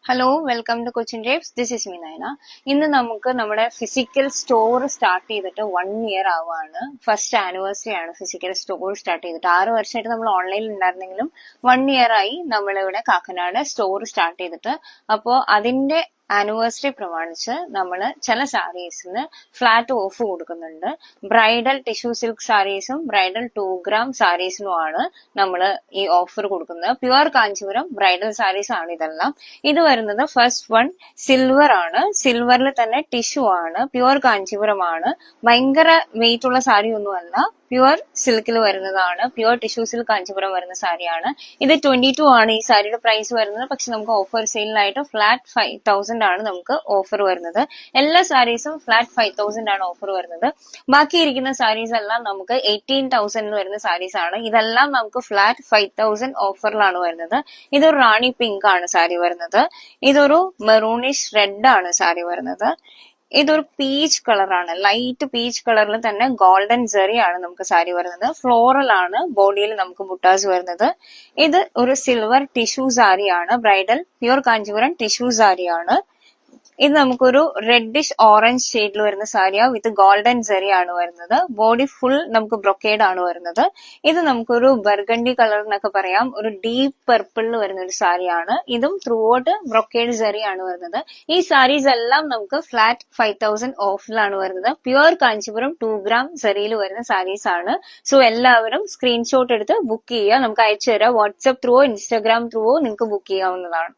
Hello welcome to Cochin drives. This is me Nayana. ഇന്ന് നമുക്ക് നമ്മുടെ ഫിസിക്കൽ സ്റ്റോർ സ്റ്റാർട്ട് ചെയ്തിട്ട് 1 ഇയർ ആവുകയാണ്. ഫസ്റ്റ് ആനിവേഴ്സറി ആണ് ഫിസിക്കൽ സ്റ്റോർ സ്റ്റാർട്ട് ചെയ്തിട്ട്. 6 വർഷമായിട്ട് നമ്മൾ ഓൺലൈനിൽ ഉണ്ടായിരുന്നെങ്കിലും 1 ഇയർ ആയി നമ്മളിവിടെ കാക്കനാട് സ്റ്റോർ സ്റ്റാർട്ട് ചെയ്തിട്ട്. അപ്പോൾ അതിന്റെ ആനിവേഴ്സറി പ്രമാണിച്ച് നമ്മൾ ചില സാരീസിന് ഫ്ലാറ്റ് ഓഫ് കൊടുക്കുന്നുണ്ട്. ബ്രൈഡൽ ടിഷ്യൂ സിൽക്ക് സാരീസും ബ്രൈഡൽ 2 gram സാരീസിനുമാണ് നമ്മൾ ഈ ഓഫർ കൊടുക്കുന്നത്. പ്യുവർ കാഞ്ചീപുരം ബ്രൈഡൽ സാരീസ് ആണ് ഇതെല്ലാം. ഇത് വരുന്നത് ഫസ്റ്റ് വൺ സിൽവർ ആണ്. സിൽവറിൽ തന്നെ ടിഷ്യൂ ആണ്. പ്യുവർ കാഞ്ചീപുരം ആണ്. ഭയങ്കര വെയിറ്റ് ഉള്ള സാരി ഒന്നുമല്ല. പ്യുവർ സിൽക്കിൽ വരുന്നതാണ്. പ്യുവർ ടിഷ്യൂ സിൽക്ക് കാഞ്ചീപുരം വരുന്ന സാരിയാണ്. ഇത് 22 ആണ് ഈ സാരിയുടെ പ്രൈസ് വരുന്നത്. പക്ഷെ നമുക്ക് ഓഫർ സെയിലായിട്ട് ഫ്ലാറ്റ് 5000 ആണ് നമുക്ക് ഓഫർ വരുന്നത്. എല്ലാ സാരീസും ഫ്ലാറ്റ് 5000 ആണ് ഓഫർ വരുന്നത്. ബാക്കി ഇരിക്കുന്ന സാരീസ് എല്ലാം നമുക്ക് 18,000 വരുന്ന സാരീസ് ആണ്. ഇതെല്ലാം നമുക്ക് ഫ്ലാറ്റ് 5000 ഓഫറിലാണ് വരുന്നത്. ഇതൊരു റാണി പിങ്ക് ആണ് സാരി വരുന്നത്. ഇതൊരു മെറൂണിഷ് റെഡ് ആണ് സാരി വരുന്നത്. ഇതൊരു പീച്ച് കളറാണ്. ലൈറ്റ് പീച്ച് കളറിൽ തന്നെ ഗോൾഡൻ ജെറി ആണ് നമുക്ക് സാരി വരുന്നത്. ഫ്ലോറൽ ആണ് ബോഡിയിൽ നമുക്ക് ബുട്ടാസ് വരുന്നത്. ഇത് ഒരു സിൽവർ ടിഷ്യൂ സാരിയാണ്. ബ്രൈഡൽ പ്യൂർ കാഞ്ചീപുരം ടിഷ്യൂ സാരിയാണ്. ഇത് നമുക്കൊരു റെഡിഷ് ഓറഞ്ച് ഷെയ്ഡിൽ വരുന്ന സാരിയാ വിത്ത് ഗോൾഡൻ ജെറി ആണ് വരുന്നത്. ബോഡി ഫുൾ നമുക്ക് ബ്രൊക്കേഡ് ആണ് വരുന്നത്. ഇത് നമുക്കൊരു ബർഗണ്ടി കളർ എന്നൊക്കെ പറയാം. ഒരു ഡീപ്പ് പർപ്പിളിൽ വരുന്ന ഒരു സാരിയാണ്. ഇതും ത്രൂ ഔട്ട് ബ്രൊക്കേഡ് ജെറി ആണ് വരുന്നത്. ഈ സാരീസ് എല്ലാം നമുക്ക് ഫ്ലാറ്റ് 5000 ഓഫിലാണ് വരുന്നത്. പ്യുവർ കാഞ്ചീപുരം 2 gram ജെറിയിൽ വരുന്ന സാരീസ് ആണ്. സോ എല്ലാവരും സ്ക്രീൻഷോട്ട് എടുത്ത് ബുക്ക് ചെയ്യുക. നമുക്ക് അയച്ചു തരാം. വാട്സ്ആപ്പ് ത്രൂവോ ഇൻസ്റ്റാഗ്രാം ത്രൂവോ നിങ്ങൾക്ക് ബുക്ക് ചെയ്യാവുന്നതാണ്.